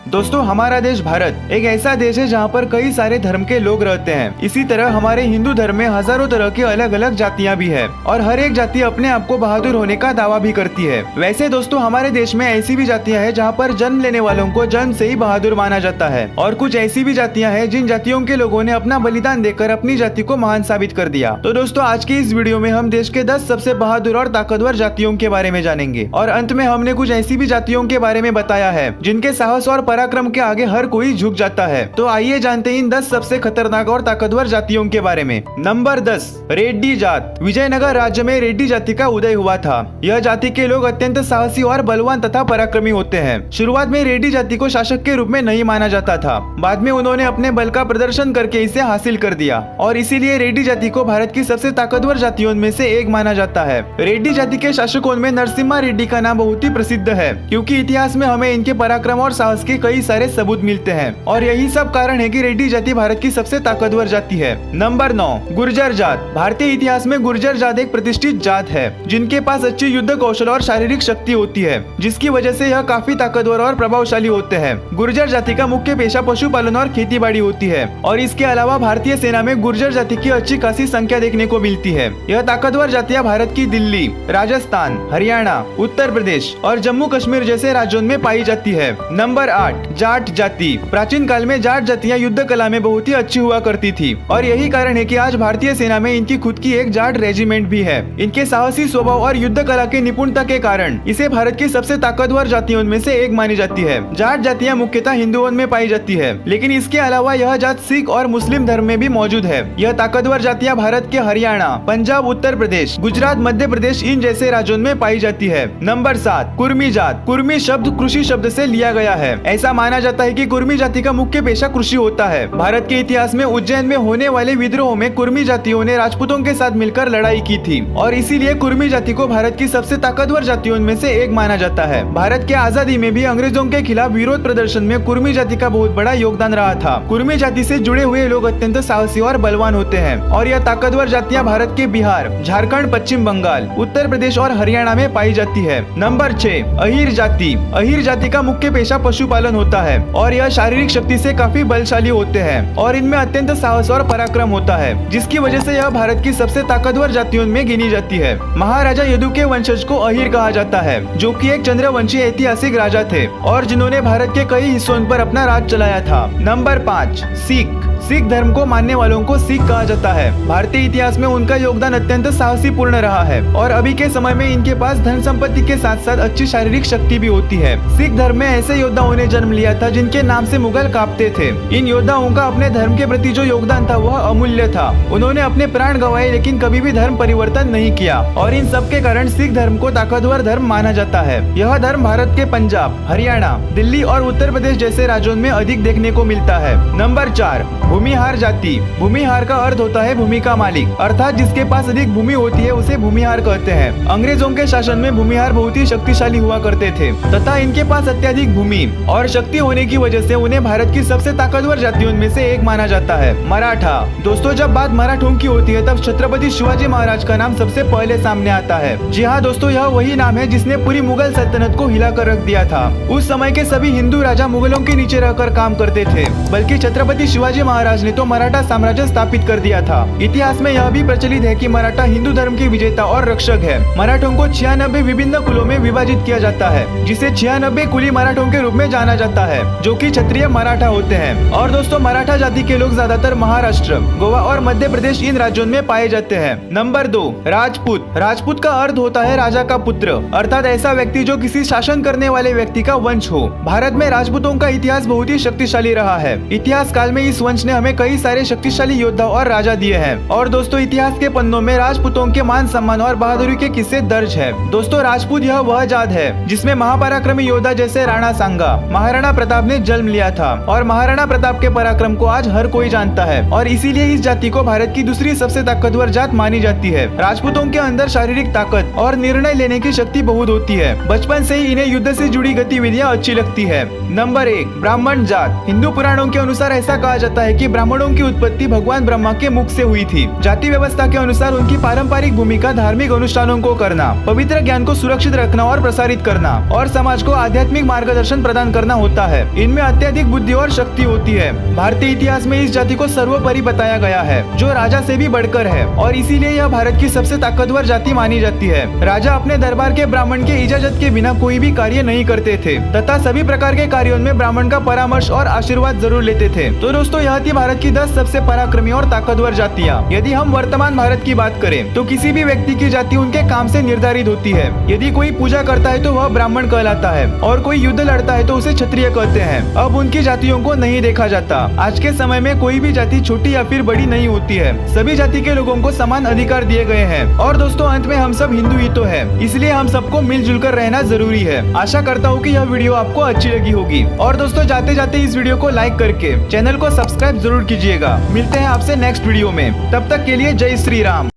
दोस्तों, हमारा देश भारत एक ऐसा देश है जहाँ पर कई सारे धर्म के लोग रहते हैं। इसी तरह हमारे हिंदू धर्म में हजारों तरह की अलग अलग जातियाँ भी है और हर एक जाति अपने आप को बहादुर होने का दावा भी करती है। वैसे दोस्तों, हमारे देश में ऐसी भी जातियाँ हैं जहाँ पर जन्म लेने वालों को जन्म से ही बहादुर माना जाता है और कुछ ऐसी भी जातियाँ हैं जिन जातियों के लोगों ने अपना बलिदान देकर अपनी जाति को महान साबित कर दिया। तो दोस्तों, आज की इस वीडियो में हम देश के 10 सबसे बहादुर और ताकतवर जातियों के बारे में जानेंगे और अंत में हमने कुछ ऐसी भी जातियों के बारे में बताया है जिनके साहस और पराक्रम के आगे हर कोई झुक जाता है। तो आइए जानते हैं इन 10 सबसे खतरनाक और ताकतवर जातियों के बारे में। नंबर 10, रेड्डी जात। विजयनगर राज्य में रेड्डी जाति का उदय हुआ था। यह जाति के लोग अत्यंत साहसी और बलवान तथा पराक्रमी होते हैं। शुरुआत में रेड्डी जाति को शासक के रूप में नहीं माना जाता था। बाद में उन्होंने अपने बल का प्रदर्शन करके इसे हासिल कर दिया और इसीलिए रेड्डी जाति को भारत की सबसे ताकतवर जातियों में से एक माना जाता है। रेड्डी जाति के शासकों में नरसिम्हा रेड्डी का नाम बहुत ही प्रसिद्ध है क्योंकि इतिहास में हमें इनके पराक्रम और साहस के कई सारे सबूत मिलते हैं और यही सब कारण है कि रेड्डी जाति भारत की सबसे ताकतवर जाति है। नंबर 9, गुर्जर जात। भारतीय इतिहास में गुर्जर जात एक प्रतिष्ठित जात है जिनके पास अच्छी युद्ध कौशल और शारीरिक शक्ति होती है, जिसकी वजह से यह काफी ताकतवर और प्रभावशाली होते हैं। गुर्जर जाति का मुख्य पेशा पशुपालन और खेतीबाड़ी होती है और इसके अलावा भारतीय सेना में गुर्जर जाति की अच्छी खासी संख्या देखने को मिलती है। यह ताकतवर जातियां भारत की दिल्ली, राजस्थान, हरियाणा, उत्तर प्रदेश और जम्मू कश्मीर जैसे राज्यों में पाई जाती है। नंबर 8, जाट जाति। प्राचीन काल में जाट जातियां युद्ध कला में बहुत ही अच्छी हुआ करती थी और यही कारण है कि आज भारतीय सेना में इनकी खुद की एक जाट रेजिमेंट भी है। इनके साहसी स्वभाव और युद्ध कला के निपुणता के कारण इसे भारत की सबसे ताकतवर जातियों में से एक मानी जाती है। जाट जातियां मुख्यतः हिंदुओं में पाई जाती है, लेकिन इसके अलावा यह जात सिख और मुस्लिम धर्म में भी मौजूद है। यह ताकतवर जातियां भारत के हरियाणा, पंजाब, उत्तर प्रदेश, गुजरात, मध्य प्रदेश इन जैसे राज्यों में पाई जाती है। नंबर 7, कुर्मी जात। कुर्मी शब्द कृषि शब्द से लिया गया है। ऐसा माना जाता है कि कुर्मी जाति का मुख्य पेशा कृषि होता है। भारत के इतिहास में उज्जैन में होने वाले विद्रोह में कुर्मी जातियों ने राजपूतों के साथ मिलकर लड़ाई की थी और इसीलिए कुर्मी जाति को भारत की सबसे ताकतवर जातियों में से एक माना जाता है। भारत के आजादी में भी अंग्रेजों के खिलाफ विरोध प्रदर्शन में कुर्मी जाति का बहुत बड़ा योगदान रहा था। कुर्मी जाति से जुड़े हुए लोग अत्यंत साहसी और बलवान होते हैं और यह ताकतवर जातियां भारत के बिहार, झारखंड, पश्चिम बंगाल, उत्तर प्रदेश और हरियाणा में पाई जाती है। नंबर 6, अहीर जाति। अहीर जाति का मुख्य पेशा पशुपालन होता है और यह शारीरिक शक्ति से काफी बलशाली होते हैं और इनमें अत्यंत साहस और पराक्रम होता है, जिसकी वजह से यह भारत की सबसे ताकतवर जातियों में गिनी जाती है। महाराजा यदु के वंशज को अहीर कहा जाता है, जो कि एक चंद्रवंशी ऐतिहासिक राजा थे और जिन्होंने भारत के कई हिस्सों पर अपना राज चलाया था। नंबर 5, सिख। सिख धर्म को मानने वालों को सिख कहा जाता है। भारतीय इतिहास में उनका योगदान अत्यंत साहसी पूर्ण रहा है और अभी के समय में इनके पास धन संपत्ति के साथ साथ अच्छी शारीरिक शक्ति भी होती है। सिख धर्म में ऐसे योद्धाओं ने जन्म लिया था जिनके नाम से मुगल कांपते थे। इन योद्धाओं का अपने धर्म के प्रति जो योगदान था वह अमूल्य था। उन्होंने अपने प्राण गंवाए लेकिन कभी भी धर्म परिवर्तन नहीं किया और इन सब के कारण सिख धर्म को ताकतवर धर्म माना जाता है। यह धर्म भारत के पंजाब, हरियाणा, दिल्ली और उत्तर प्रदेश जैसे राज्यों में अधिक देखने को मिलता है। नंबर 4, भूमिहार जाति। भूमिहार का अर्थ होता है भूमि का मालिक, अर्थात जिसके पास अधिक भूमि होती है उसे भूमिहार कहते हैं। अंग्रेजों के शासन में भूमिहार बहुत ही शक्तिशाली हुआ करते थे तथा इनके पास अत्यधिक भूमि और शक्ति होने की वजह से उन्हें भारत की सबसे ताकतवर जातियों में से एक माना जाता है। मराठा। दोस्तों, जब बात मराठों की होती है तब छत्रपति शिवाजी महाराज का नाम सबसे पहले सामने आता है। जी हाँ दोस्तों, यह वही नाम है जिसने पूरी मुगल सल्तनत को हिलाकर रख दिया था। उस समय के सभी हिंदू राजा मुगलों के नीचे रहकर काम करते थे, बल्कि छत्रपति शिवाजी महाराज ने तो मराठा साम्राज्य स्थापित कर दिया था। इतिहास में यह भी प्रचलित है कि मराठा हिंदू धर्म के विजेता और रक्षक है। मराठों को 96 विभिन्न कुलों में विभाजित किया जाता है, जिसे 96 कुली मराठों के रूप में जाना जाता है, जो कि क्षत्रिय मराठा होते हैं। और दोस्तों, मराठा जाति के लोग ज्यादातर महाराष्ट्र, गोवा और मध्य प्रदेश इन राज्यों में पाए जाते हैं। नंबर 2, राजपूत। राजपूत का अर्थ होता है राजा का पुत्र, अर्थात ऐसा व्यक्ति जो किसी शासन करने वाले व्यक्ति का वंश हो। भारत में राजपूतों का इतिहास बहुत ही शक्तिशाली रहा है। इतिहास काल में इस वंश ने हमें कई सारे शक्तिशाली योद्धा और राजा दिए हैं और दोस्तों, इतिहास के पन्नों में राजपूतों के मान सम्मान और बहादुरी के किस्से दर्ज है। दोस्तों, राजपूत यह वह जात है जिसमें महापराक्रमी योद्धा जैसे राणा सांगा, महाराणा प्रताप ने जन्म लिया था और महाराणा प्रताप के पराक्रम को आज हर कोई जानता है और इसीलिए इस जाति को भारत की दूसरी सबसे ताकतवर जात मानी जाती है। राजपूतों के अंदर शारीरिक ताकत और निर्णय लेने की शक्ति बहुत होती है। बचपन से ही इन्हें युद्ध से जुड़ी गतिविधियां अच्छी लगती है। नंबर 1, ब्राह्मण जात। हिंदू पुराणों के अनुसार ऐसा कहा जाता है कि ब्राह्मणों की उत्पत्ति भगवान ब्रह्मा के मुख से हुई थी। जाति व्यवस्था के अनुसार उनकी पारंपरिक भूमिका धार्मिक अनुष्ठानों को करना, पवित्र ज्ञान को सुरक्षित रखना और प्रसारित करना और समाज को आध्यात्मिक मार्गदर्शन प्रदान करना होता है। इनमें अत्यधिक बुद्धि और शक्ति होती है। भारतीय इतिहास में इस जाति को सर्वोपरि बताया गया है, जो राजा से भी बढ़कर है, और इसीलिए यह भारत की सबसे ताकतवर जाति मानी जाती है। राजा अपने दरबार के ब्राह्मण के इजाजत के बिना कोई भी कार्य नहीं करते थे तथा सभी प्रकार के कार्यों में ब्राह्मण का परामर्श और आशीर्वाद जरूर लेते थे। तो दोस्तों, यह थी भारत की 10 सबसे पराक्रमी और ताकतवर जातियाँ। यदि हम वर्तमान भारत की बात करें तो किसी भी व्यक्ति की जाति उनके काम से निर्धारित होती है। यदि कोई पूजा करता है तो वह ब्राह्मण कहलाता है और कोई युद्ध लड़ता है तो उसे क्षत्रिय कहते हैं। अब उनकी जातियों को नहीं देखा जाता। आज के समय में कोई भी जाति छोटी या फिर बड़ी नहीं होती है। सभी जाति के लोगों को समान अधिकार दिए गए हैं। और दोस्तों, अंत में हम सब हिंदू ही तो है, इसलिए हम सबको मिलजुल कर रहना जरूरी है। आशा करता हूँ कि यह वीडियो आपको अच्छी लगी होगी। और दोस्तों, जाते जाते इस वीडियो को लाइक करके चैनल को सब्सक्राइब जरूर कीजिएगा। मिलते हैं आपसे नेक्स्ट वीडियो में, तब तक के लिए जय श्री राम।